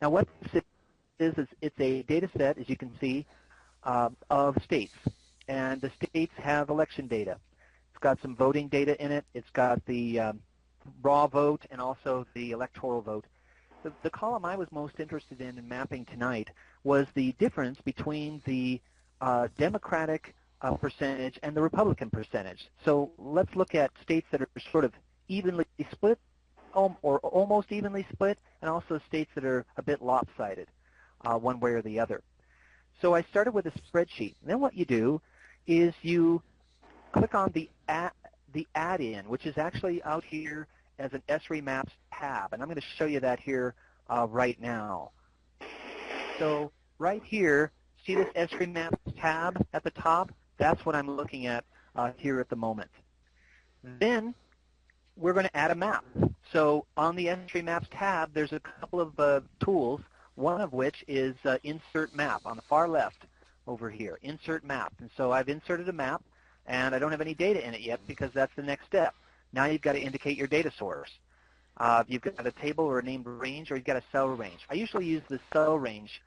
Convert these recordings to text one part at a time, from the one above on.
Now what this is it's a data set, as you can see, of states. And the states have election data. It's got some voting data in it. It's got the raw vote and also the electoral vote. The column I was most interested in mapping tonight was the difference between the Democratic percentage and the Republican percentage. So let's look at states that are sort of evenly split or almost evenly split, and also states that are a bit lopsided one way or the other. So I started with a spreadsheet. And then what you do is you click on the add-in, which is actually out here as an Esri Maps tab. And I'm going to show you that here right now. So right here, see this Esri Maps tab at the top? That's what I'm looking at here at the moment. Then we're going to add a map. So on the Esri Maps tab, there's a couple of tools, one of which is Insert Map on the far left over here, Insert Map. And so I've inserted a map, and I don't have any data in it yet because that's the next step. Now you've got to indicate your data source. You've got a table or a named range, or you've got a cell range. I usually use the cell range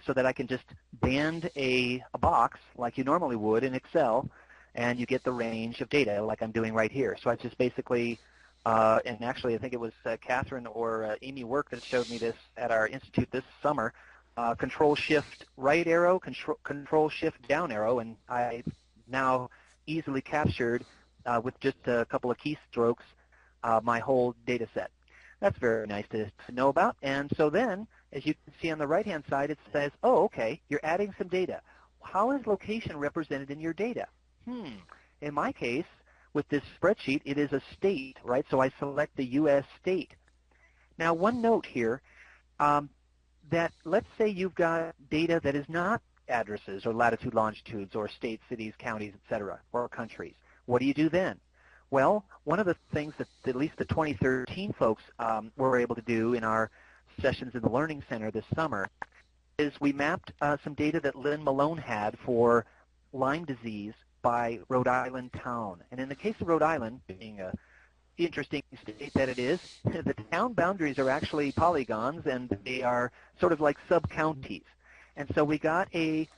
so that I can just band a box like you normally would in Excel, and you get the range of data like I'm doing right here. So I just basically, and actually I think it was Catherine or Amy Work that showed me this at our institute this summer, Control-Shift right arrow, Control-Shift down arrow, and I now easily captured with just a couple of keystrokes my whole data set. That's very nice to know about. And so then, as you can see on the right-hand side, it says, oh, okay, you're adding some data. How is location represented in your data? In my case, with this spreadsheet, it is a state, right? So I select the U.S. state. Now, one note here, that let's say you've got data that is not addresses or latitude, longitudes, or states, cities, counties, etc., or countries. What do you do then? Well, one of the things that at least the 2013 folks were able to do in our sessions in the Learning Center this summer is we mapped some data that Lynn Malone had for Lyme disease by Rhode Island town. And in the case of Rhode Island, being an interesting state that it is, the town boundaries are actually polygons, and they are sort of like sub-counties. And so we got a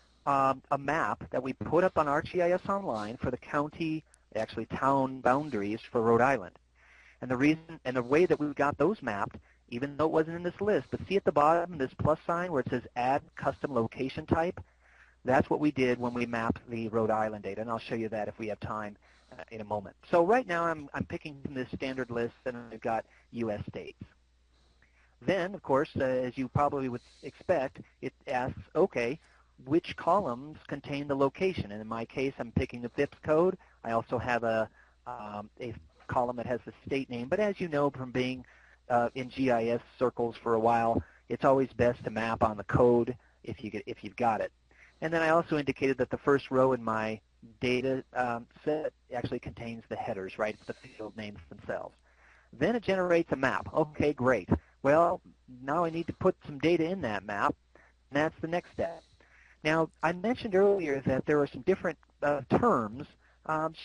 map that we put up on ArcGIS Online for the county, actually town boundaries for Rhode Island. And the reason and the way that we got those mapped, even though it wasn't in this list, but see at the bottom this plus sign where it says Add Custom Location Type? That's what we did when we mapped the Rhode Island data, and I'll show you that if we have time in a moment. So right now I'm picking from this standard list, and I've got U.S. states. Then, of course, as you probably would expect, it asks, okay, which columns contain the location? And in my case, I'm picking the zip code. I also have a column that has the state name. But as you know from being in GIS circles for a while, it's always best to map on the code if you've got it. And then I also indicated that the first row in my data set actually contains the headers, right? It's the field names themselves. Then it generates a map. Okay, great. Well, now I need to put some data in that map, and that's the next step. Now, I mentioned earlier that there are some different terms.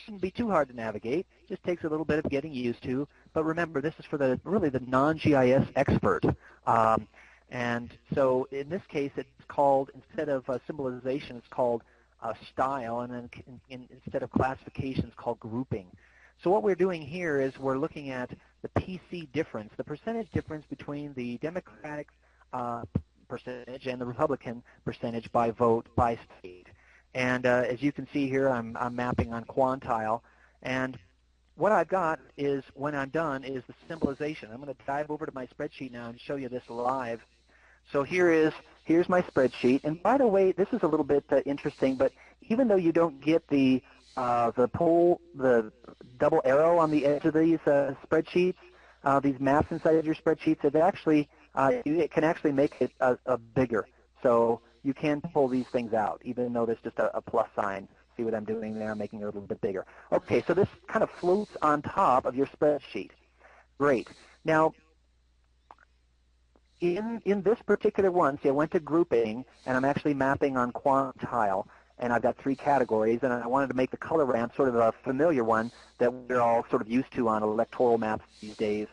Shouldn't be too hard to navigate. Just takes a little bit of getting used to. But remember, this is for really the non-GIS expert. And so in this case, it's called, instead of symbolization, it's called style, and then instead of classification, it's called grouping. So what we're doing here is we're looking at the PC difference, the percentage difference between the Democratic percentage and the Republican percentage by vote by state. And as you can see here, I'm mapping on quantile. And what I've got is, when I'm done, is the symbolization. I'm going to dive over to my spreadsheet now and show you this live. So here's my spreadsheet. And by the way, this is a little bit interesting, but even though you don't get the double arrow on the edge of these spreadsheets, these maps inside of your spreadsheets, it can actually make it bigger. So you can pull these things out, even though there's just a plus sign. See what I'm doing there? I'm making it a little bit bigger. Okay, so this kind of floats on top of your spreadsheet. Great. Now, in this particular one, see, I went to grouping, and I'm actually mapping on quantile, and I've got 3 categories, and I wanted to make the color ramp sort of a familiar one that we're all sort of used to on electoral maps these days,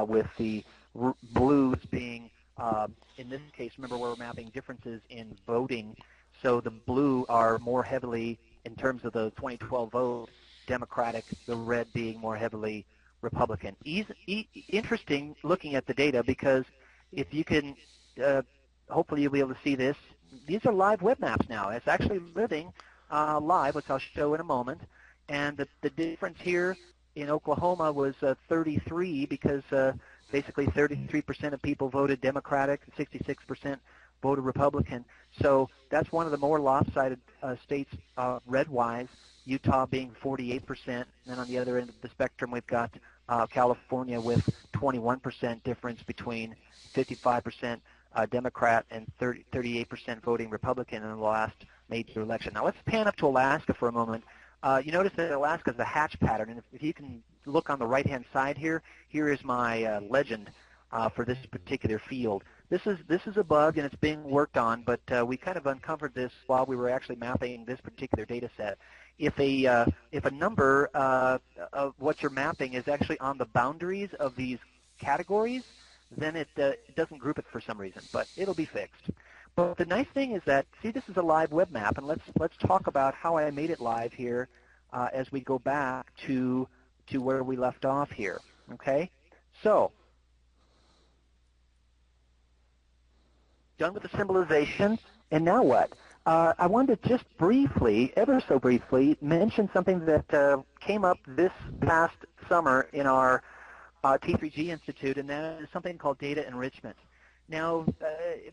with the blues being In this case, remember we're mapping differences in voting. So the blue are more heavily, in terms of the 2012 vote, Democratic, the red being more heavily Republican. Interesting looking at the data because if you can, hopefully you'll be able to see this. These are live web maps now. It's actually living live, which I'll show in a moment. And the difference here in Oklahoma was 33 because basically 33% of people voted Democratic, 66% voted Republican. So that's one of the more lopsided states red-wise, Utah being 48%. And then on the other end of the spectrum, we've got California with 21% difference between 55% Democrat and 38% voting Republican in the last major election. Now let's pan up to Alaska for a moment. You notice that Alaska is a hatch pattern, and if you can look on the right-hand side here, here is my legend for this particular field. This is a bug, and it's being worked on, but we kind of uncovered this while we were actually mapping this particular data set. If a number of what you're mapping is actually on the boundaries of these categories, then it doesn't group it for some reason, but it'll be fixed. But the nice thing is that, see, this is a live web map, and let's talk about how I made it live here as we go back to where we left off here. Okay, so done with the symbolization, and now what? I wanted to just briefly, ever so briefly, mention something that came up this past summer in our T3G Institute, and that is something called data enrichment. Now,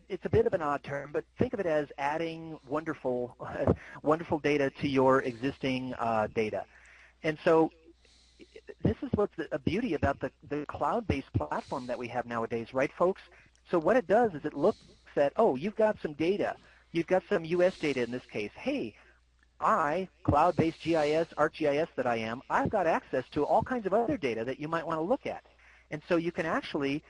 it's a bit of an odd term, but think of it as adding wonderful, wonderful data to your existing data. And so this is what's a beauty about the cloud-based platform that we have nowadays, right, folks? So what it does is it looks at, oh, you've got some data. You've got some U.S. data in this case. Hey, cloud-based GIS, ArcGIS that I am, I've got access to all kinds of other data that you might want to look at. And so you can actually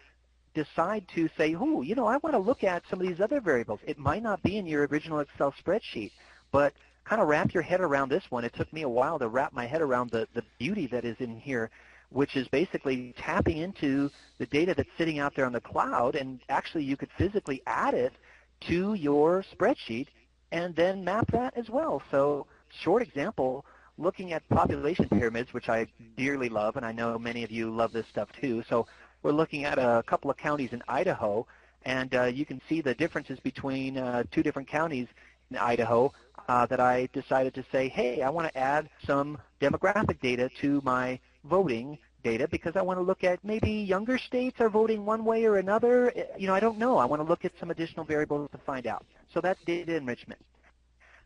decide to say, oh, you know, I want to look at some of these other variables. It might not be in your original Excel spreadsheet, but kind of wrap your head around this one. It took me a while to wrap my head around the beauty that is in here, which is basically tapping into the data that's sitting out there on the cloud, and actually you could physically add it to your spreadsheet and then map that as well. So short example, looking at population pyramids, which I dearly love, and I know many of you love this stuff too. So we're looking at a couple of counties in Idaho, and you can see the differences between two different counties in Idaho that I decided to say, hey, I want to add some demographic data to my voting data because I want to look at maybe younger states are voting one way or another. You know, I don't know. I want to look at some additional variables to find out. So that's data enrichment.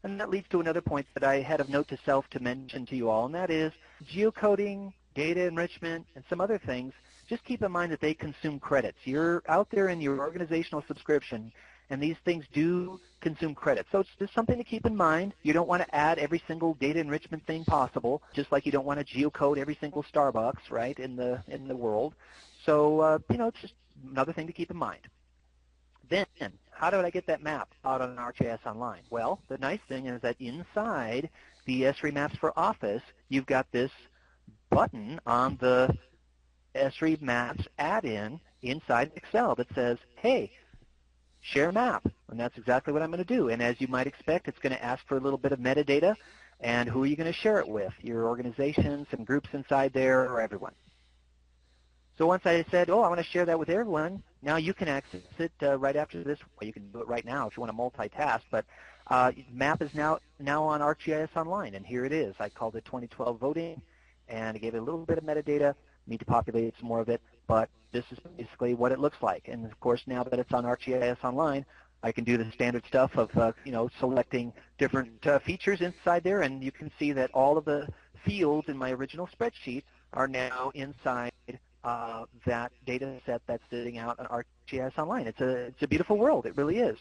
And that leads to another point that I had of note to self to mention to you all, and that is geocoding, data enrichment, and some other things. Just keep in mind that they consume credits. You're out there in your organizational subscription, and these things do consume credits. So it's just something to keep in mind. You don't want to add every single data enrichment thing possible, just like you don't want to geocode every single Starbucks, right, in the world. So, you know, it's just another thing to keep in mind. Then, how did I get that map out on ArcGIS Online? Well, the nice thing is that inside the Esri Maps for Office, you've got this button on the Esri Maps add-in inside Excel that says, hey, share map, and that's exactly what I'm going to do. And as you might expect, it's going to ask for a little bit of metadata, and who are you going to share it with? Your organization, some groups inside there, or everyone. So once I said, oh, I want to share that with everyone, now you can access it right after this. Well, you can do it right now if you want to multitask, but map is now on ArcGIS Online, and here it is. I called it 2012 voting, and I gave it a little bit of metadata. Need to populate some more of it, but this is basically what it looks like. And of course, now that it's on ArcGIS Online, I can do the standard stuff of you know, selecting different features inside there, and you can see that all of the fields in my original spreadsheet are now inside that data set that's sitting out on ArcGIS Online. It's a beautiful world. It really is.